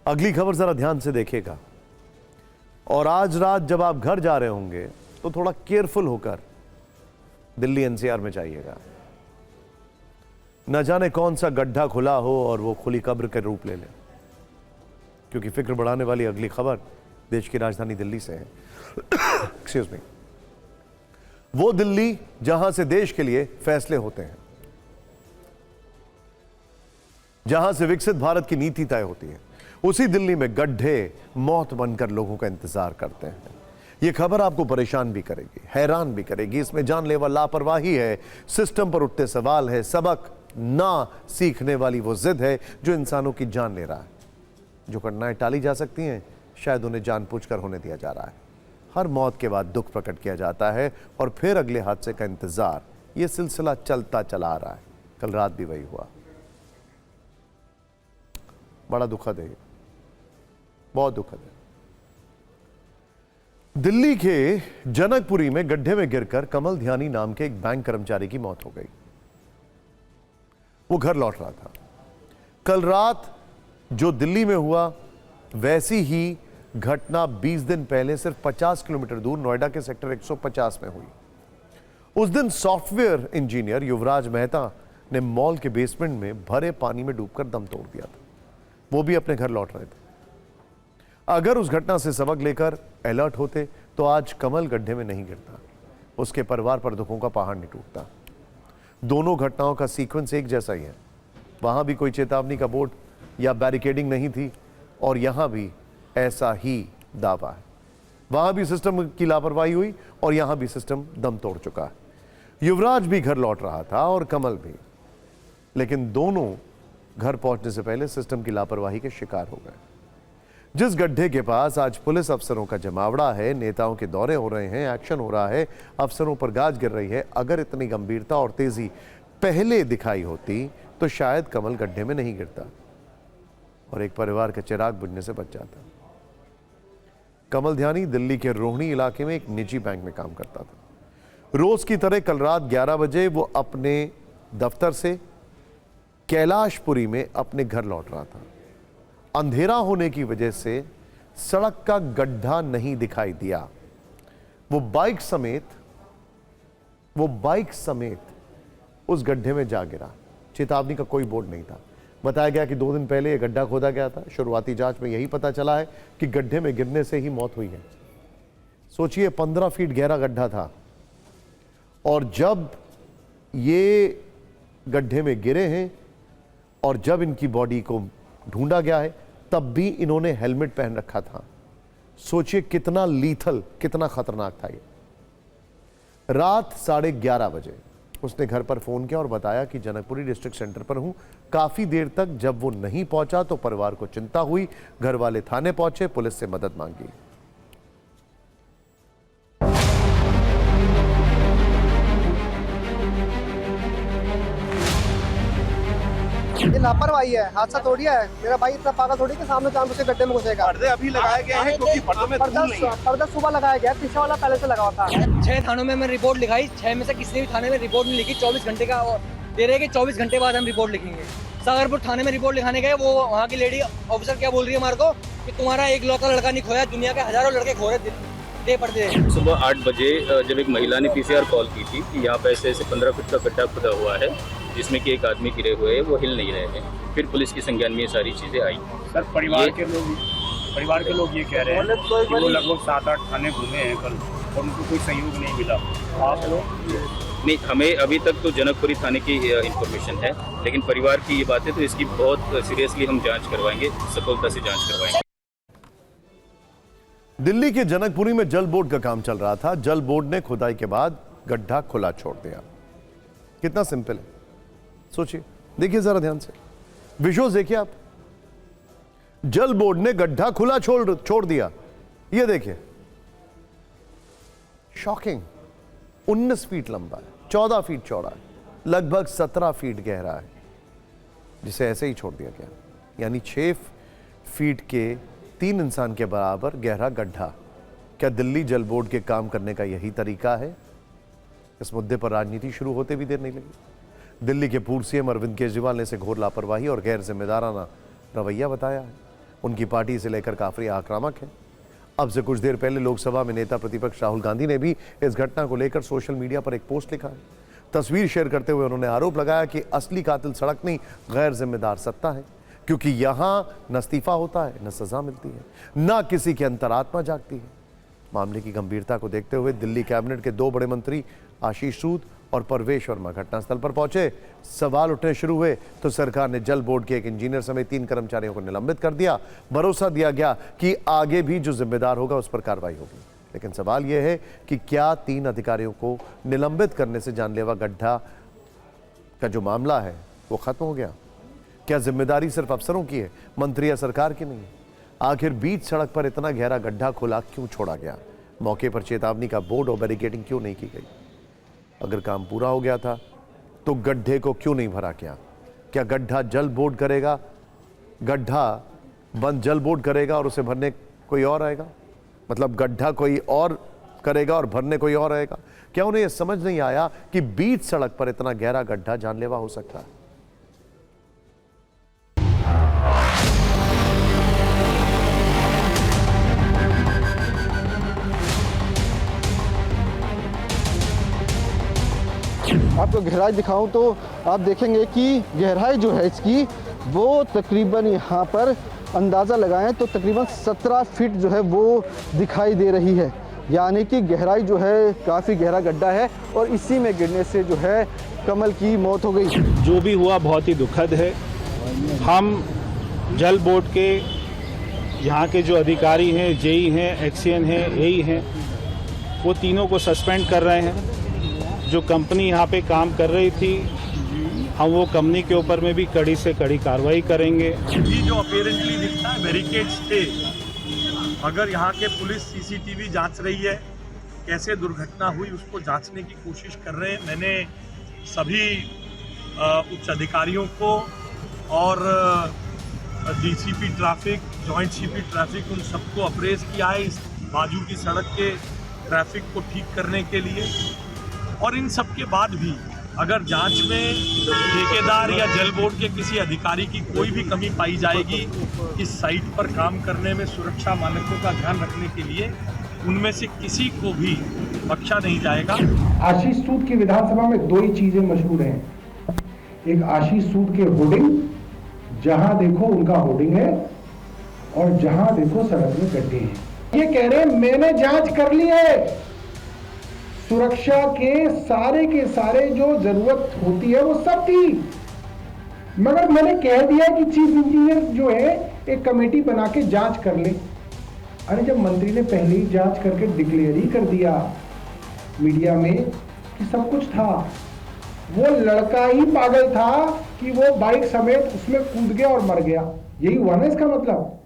अगली खबर जरा ध्यान से देखिएगा। और आज रात जब आप घर जा रहे होंगे तो थोड़ा केयरफुल होकर दिल्ली एनसीआर में जाइएगा। न जाने कौन सा गड्ढा खुला हो और वो खुली कब्र के रूप ले ले, क्योंकि फिक्र बढ़ाने वाली अगली खबर देश की राजधानी दिल्ली से है। Excuse me. वो दिल्ली जहां से देश के लिए फैसले होते हैं, जहां से विकसित भारत की नीति तय होती है, उसी दिल्ली में गड्ढे मौत बनकर लोगों का इंतजार करते हैं। यह खबर आपको परेशान भी करेगी, हैरान भी करेगी। इसमें जानलेवा लापरवाही है, सिस्टम पर उठते सवाल है, सबक ना सीखने वाली वो जिद है जो इंसानों की जान ले रहा है। जो घटनाएं टाली जा सकती हैं, शायद उन्हें जानबूझकर होने दिया जा रहा है। हर मौत के बाद दुख प्रकट किया जाता है और फिर अगले हादसे का इंतजार। यह सिलसिला चलता चला आ रहा है। कल रात भी वही हुआ। बड़ा दुखद है, बहुत दुखद है। दिल्ली के जनकपुरी में गड्ढे में गिरकर कमल ध्यानी नाम के एक बैंक कर्मचारी की मौत हो गई। वो घर लौट रहा था। कल रात जो दिल्ली में हुआ, वैसी ही घटना 20 दिन पहले सिर्फ 50 किलोमीटर दूर नोएडा के सेक्टर 150 में हुई। उस दिन सॉफ्टवेयर इंजीनियर युवराज मेहता ने मॉल के बेसमेंट में भरे पानी में डूबकर दम तोड़ दिया था। वो भी अपने घर लौट रहे थे। अगर उस घटना से सबक लेकर अलर्ट होते तो आज कमल गड्ढे में नहीं गिरता, उसके परिवार पर दुखों का पहाड़ नहीं टूटता। दोनों घटनाओं का सीक्वेंस एक जैसा ही है। वहां भी कोई चेतावनी का बोर्ड या बैरिकेडिंग नहीं थी और यहां भी ऐसा ही दावा है। वहां भी सिस्टम की लापरवाही हुई और यहां भी सिस्टम दम तोड़ चुका है। युवराज भी घर लौट रहा था और कमल भी, लेकिन दोनों घर पहुंचने से पहले सिस्टम की लापरवाही के शिकार हो गए। जिस गड्ढे के पास आज पुलिस अफसरों का जमावड़ा है, नेताओं के दौरे हो रहे हैं, एक्शन हो रहा है, अफसरों पर गाज गिर रही है, अगर इतनी गंभीरता और तेजी पहले दिखाई होती तो शायद कमल गड्ढे में नहीं गिरता और एक परिवार का चिराग बुझने से बच जाता। कमल ध्यानी दिल्ली के रोहिणी इलाके में एक निजी बैंक में काम करता था। रोज की तरह कल रात 11 बजे वो अपने दफ्तर से कैलाशपुरी में अपने घर लौट रहा था। अंधेरा होने की वजह से सड़क का गड्ढा नहीं दिखाई दिया। वो बाइक समेत उस गड्ढे में जा गिरा। चेतावनी का कोई बोर्ड नहीं था। बताया गया कि 2 दिन पहले यह गड्ढा खोदा गया था। शुरुआती जांच में यही पता चला है कि गड्ढे में गिरने से ही मौत हुई है। सोचिए, 15 फीट गहरा गड्ढा था और जब ये गड्ढे में गिरे हैं और जब इनकी बॉडी को ढूंढा गया है तब भी इन्होंने हेलमेट पहन रखा था। सोचिए कितना लीथल, कितना खतरनाक था ये। रात 11:30 बजे उसने घर पर फोन किया और बताया कि जनकपुरी डिस्ट्रिक्ट सेंटर पर हूं। काफी देर तक जब वो नहीं पहुंचा तो परिवार को चिंता हुई। घर वाले थाने पहुंचे, पुलिस से मदद मांगी। ये लापरवाही है, हादसा थोड़ी है। मेरा भाई इतना पागल थोड़ी कि सामने चांद से गड्ढे में घुसेगा। पर्दे अभी लगाए गए हैं क्योंकि पर्दों में धूल नहीं है। पर्दा सुबह लगाया गया, पीछे वाला पहले से लगा हुआ था। 6 थानों में मैं रिपोर्ट लिखाई, 6 में से किसी भी थाने में रिपोर्ट नहीं लिखी। 24 घंटे का दे रहे कि 24 घंटे बाद हम रिपोर्ट लिखेंगे। सागरपुर थाने में रिपोर्ट लिखाने गए, वो वहाँ की लेडी ऑफिसर क्या बोल रही है हमारे को कि तुम्हारा एक लौता लड़का नहीं खोया, दुनिया के हजारों लड़के खो रहे दे पड़ते हैं। सुबह 8 बजे जब एक महिला ने पीसीआर कॉल की थी कि यहाँ पे ऐसे 15 फीट का गड्ढा खुदा हुआ है जिसमें कि एक आदमी गिरे हुए हैं, वो हिल नहीं रहे हैं। फिर पुलिस की संज्ञान में ये सारी चीज़ें आई। सर, परिवार के लोग ये कह रहे हैं कि वो लगभग 7-8 थाने घूमे हैं कल और उनको कोई सहयोग नहीं मिला। आप लोग नहीं, हमें अभी तक तो जनकपुरी थाने की इंफॉर्मेशन है, लेकिन परिवार की ये बात है तो इसकी बहुत सीरियसली हम जांच करवाएंगे, सफलता से जांच करवाएंगे। दिल्ली के जनकपुरी में जल बोर्ड का काम चल रहा था। जल बोर्ड ने खुदाई के बाद गड्ढा खुला छोड़ दिया। कितना सिंपल है, सोचिए। देखिए जरा ध्यान से, विजुअल्स देखिए आप। जल बोर्ड ने गड्ढा खुला छोड़ दिया। ये देखिए, शॉकिंग। 19 फीट लंबा है, 14 फीट चौड़ा है, लगभग 17 फीट गहरा है, जिसे ऐसे ही छोड़ दिया गया। यानी 6 फीट के 3 इंसान के बराबर गहरा गड्ढा। क्या दिल्ली जल बोर्ड के काम करने का यही तरीका है? इस मुद्दे पर राजनीति शुरू होते भी देर नहीं लगी। दिल्ली के पूर्व सीएम अरविंद केजरीवाल ने इसे घोर लापरवाही और गैर जिम्मेदाराना रवैया बताया है। उनकी पार्टी इसे लेकर काफी आक्रामक है। अब से कुछ देर पहले लोकसभा में नेता प्रतिपक्ष राहुल गांधी ने भी इस घटना को लेकर सोशल मीडिया पर एक पोस्ट लिखा है। तस्वीर शेयर करते हुए उन्होंने आरोप लगाया कि असली कातिल सड़क नहीं, गैर जिम्मेदार सत्ता है, क्योंकि यहां न इस्तीफा होता है, न सजा मिलती है, न किसी की अंतरात्मा जागती है। मामले की गंभीरता को देखते हुए दिल्ली कैबिनेट के 2 बड़े मंत्री आशीष सूद और परवेश वर्मा घटनास्थल पर पहुंचे। सवाल उठने शुरू हुए तो सरकार ने जल बोर्ड के एक इंजीनियर समेत 3 कर्मचारियों को निलंबित कर दिया। भरोसा दिया गया कि आगे भी जो जिम्मेदार होगा उस पर कार्रवाई होगी। लेकिन सवाल यह है कि क्या 3 अधिकारियों को निलंबित करने से जानलेवा गड्ढा का जो मामला है वो खत्म हो गया? क्या जिम्मेदारी सिर्फ अफसरों की है, मंत्री या सरकार की नहीं है? आखिर बीच सड़क पर इतना गहरा गड्ढा खुला क्यों छोड़ा गया? मौके पर चेतावनी का बोर्ड और बैरिकेडिंग क्यों नहीं की गई? अगर काम पूरा हो गया था तो गड्ढे को क्यों नहीं भरा गया? क्या गड्ढा जल बोर्ड करेगा, गड्ढा बंद जल बोर्ड करेगा और उसे भरने कोई और आएगा? मतलब गड्ढा कोई और करेगा और भरने कोई और आएगा? क्या उन्हें यह समझ नहीं आया कि बीच सड़क पर इतना गहरा गड्ढा जानलेवा हो सकता है? आपको गहराई दिखाऊं तो आप देखेंगे कि गहराई जो है इसकी वो तकरीबन यहाँ पर अंदाज़ा लगाएं तो तकरीबन 17 फीट जो है वो दिखाई दे रही है। यानी कि गहराई जो है काफ़ी गहरा गड्ढा है और इसी में गिरने से जो है कमल की मौत हो गई। जो भी हुआ बहुत ही दुखद है। हम जल बोर्ड के यहाँ के जो अधिकारी हैं, जेई हैं, एक्सीएन हैं, एई हैं, वो तीनों को सस्पेंड कर रहे हैं। जो कंपनी यहाँ पे काम कर रही थी, हम वो कंपनी के ऊपर में भी कड़ी से कड़ी कार्रवाई करेंगे। ये जो अपेरेंटली दिखता है बैरिकेड्स थे, अगर यहाँ के पुलिस सीसीटीवी जांच रही है, कैसे दुर्घटना हुई उसको जांचने की कोशिश कर रहे हैं। मैंने सभी उच्च अधिकारियों को और DCP traffic, joint CP traffic, उन सबको अप्रेज किया है इस बाजू की सड़क के ट्रैफिक को ठीक करने के लिए। और इन सब के बाद भी अगर जांच में ठेकेदार या जल बोर्ड के किसी अधिकारी की कोई भी कमी पाई जाएगी इस साइट पर काम करने में सुरक्षा मानकों का ध्यान रखने के लिए, उनमें से किसी को भी बख्शा नहीं जाएगा। आशीष सूद की विधानसभा में 2 ही चीजें मशहूर हैं। एक आशीष सूद के होर्डिंग, जहां देखो उनका होर्डिंग है, और जहां देखो सड़क में गड्ढे हैं। ये कह रहे हैं मैंने जांच कर ली है, सुरक्षा के सारे जो जरूरत होती है वो सब थी, मगर मैंने कह दिया कि चीफ इंजीनियर जो है एक कमेटी बना के जांच कर ले। अरे जब मंत्री ने पहले ही जांच करके डिक्लेयर ही कर दिया मीडिया में कि सब कुछ था, वो लड़का ही पागल था कि वो बाइक समेत उसमें कूद गया और मर गया। यही हुआ ना इसका मतलब।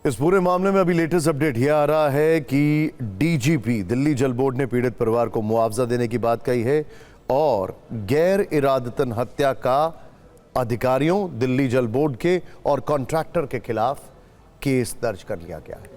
इस पूरे मामले में अभी लेटेस्ट अपडेट यह आ रहा है कि डीजीपी दिल्ली जल बोर्ड ने पीड़ित परिवार को मुआवजा देने की बात कही है और गैर इरादतन हत्या का अधिकारियों, दिल्ली जल बोर्ड के और कॉन्ट्रैक्टर के खिलाफ केस दर्ज कर लिया गया है।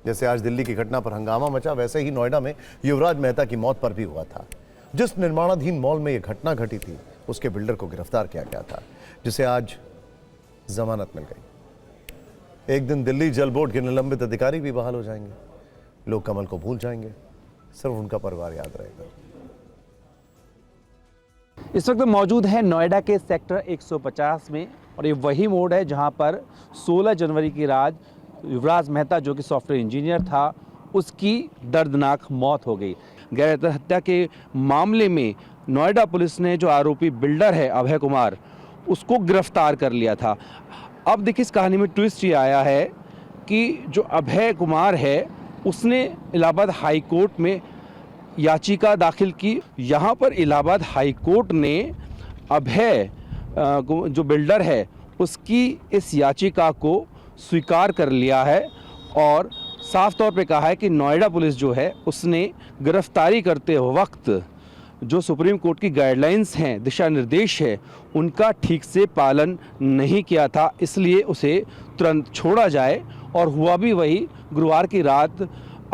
जैसे आज दिल्ली की घटना पर हंगामा मचा, वैसे ही नोएडा में युवराज मेहता की मौत पर भी हुआ था। जिस निर्माणाधीन मॉल में यह घटना घटी थी उसके बिल्डर को गिरफ्तार किया गया था, जिसे आज जमानत मिल गई। एक दिन दिल्ली जल बोर्ड के निलंबित अधिकारी भी बहाल हो जाएंगे, लोग कमल को भूल जाएंगे, सिर्फ उनका परिवार याद रहेगा। इस वक्त मौजूद है नोएडा के सेक्टर 150 में और ये वही मोड़ है जहां पर 16 जनवरी की रात युवराज मेहता जो कि सॉफ्टवेयर इंजीनियर था, उसकी दर्दनाक मौत हो गई। गैर हत्या के मामले में नोएडा पुलिस ने जो आरोपी बिल्डर है अभय कुमार, उसको गिरफ्तार कर लिया था। अब देखिए इस कहानी में ट्विस्ट ये आया है कि जो अभय कुमार है उसने इलाहाबाद हाई कोर्ट में याचिका दाखिल की। यहाँ पर इलाहाबाद हाई कोर्ट ने अभय जो बिल्डर है उसकी इस याचिका को स्वीकार कर लिया है और साफ तौर पे कहा है कि नोएडा पुलिस जो है उसने गिरफ्तारी करते वक्त जो सुप्रीम कोर्ट की गाइडलाइंस हैं, दिशा निर्देश है, उनका ठीक से पालन नहीं किया था, इसलिए उसे तुरंत छोड़ा जाए। और हुआ भी वही, गुरुवार की रात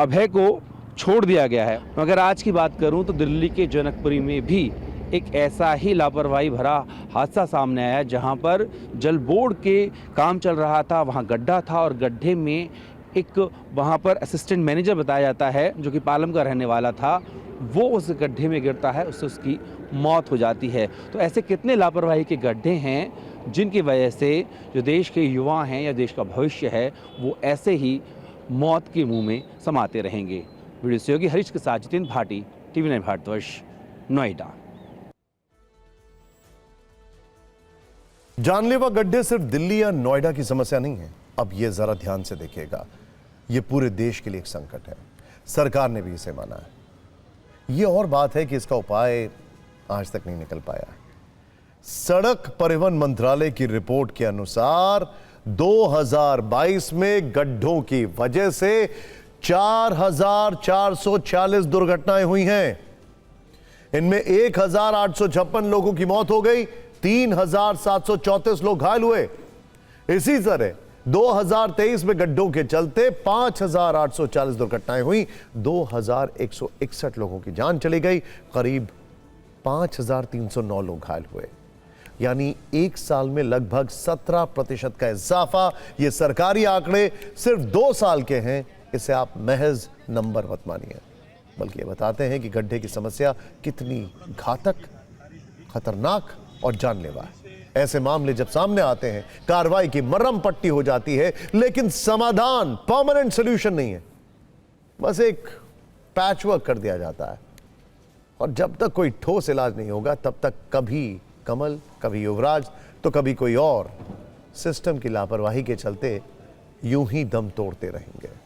अभय को छोड़ दिया गया है। अगर आज की बात करूं तो दिल्ली के जनकपुरी में भी एक ऐसा ही लापरवाही भरा हादसा सामने आया जहां पर जल बोर्ड के काम चल रहा था, वहां गड्ढा था और गड्ढे में एक वहां पर असिस्टेंट मैनेजर बताया जाता है जो कि पालम का रहने वाला था, वो उस गड्ढे में गिरता है, उससे उसकी मौत हो जाती है। तो ऐसे कितने लापरवाही के गड्ढे हैं जिनकी वजह से जो देश के युवा हैं या देश का भविष्य है वो ऐसे ही मौत के मुंह में समाते रहेंगे। वीडियो सहयोगी हरीश के साथ जितेंद्र भाटी, TV9 भारतवर्ष, नोएडा। जानलेवा गड्ढे सिर्फ दिल्ली या नोएडा की समस्या नहीं है। अब ये जरा ध्यान से देखिएगा, ये पूरे देश के लिए एक संकट है। सरकार ने भी इसे माना है। ये और बात है कि इसका उपाय आज तक नहीं निकल पाया। सड़क परिवहन मंत्रालय की रिपोर्ट के अनुसार 2022 में गड्ढों की वजह से 4,446 दुर्घटनाएं हुई हैं। इनमें 1,856 लोगों की मौत हो गई, 3,734 लोग घायल हुए। इसी तरह 2023 में गड्ढों के चलते 5,840 दुर्घटनाएं हुई, 2,161 लोगों की जान चली गई, करीब 5,309 लोग घायल हुए। यानी एक साल में लगभग 17% का इजाफा। ये सरकारी आंकड़े सिर्फ 2 साल के हैं, इसे आप महज नंबर मत मानिए, बल्कि ये बताते हैं कि गड्ढे की समस्या कितनी घातक, खतरनाक और जानलेवा है। ऐसे मामले जब सामने आते हैं, कार्रवाई की मरहम पट्टी हो जाती है, लेकिन समाधान, परमानेंट सॉल्यूशन नहीं है, बस एक पैचवर्क कर दिया जाता है। और जब तक कोई ठोस इलाज नहीं होगा, तब तक कभी कमल, कभी युवराज, तो कभी कोई और सिस्टम की लापरवाही के चलते यूं ही दम तोड़ते रहेंगे।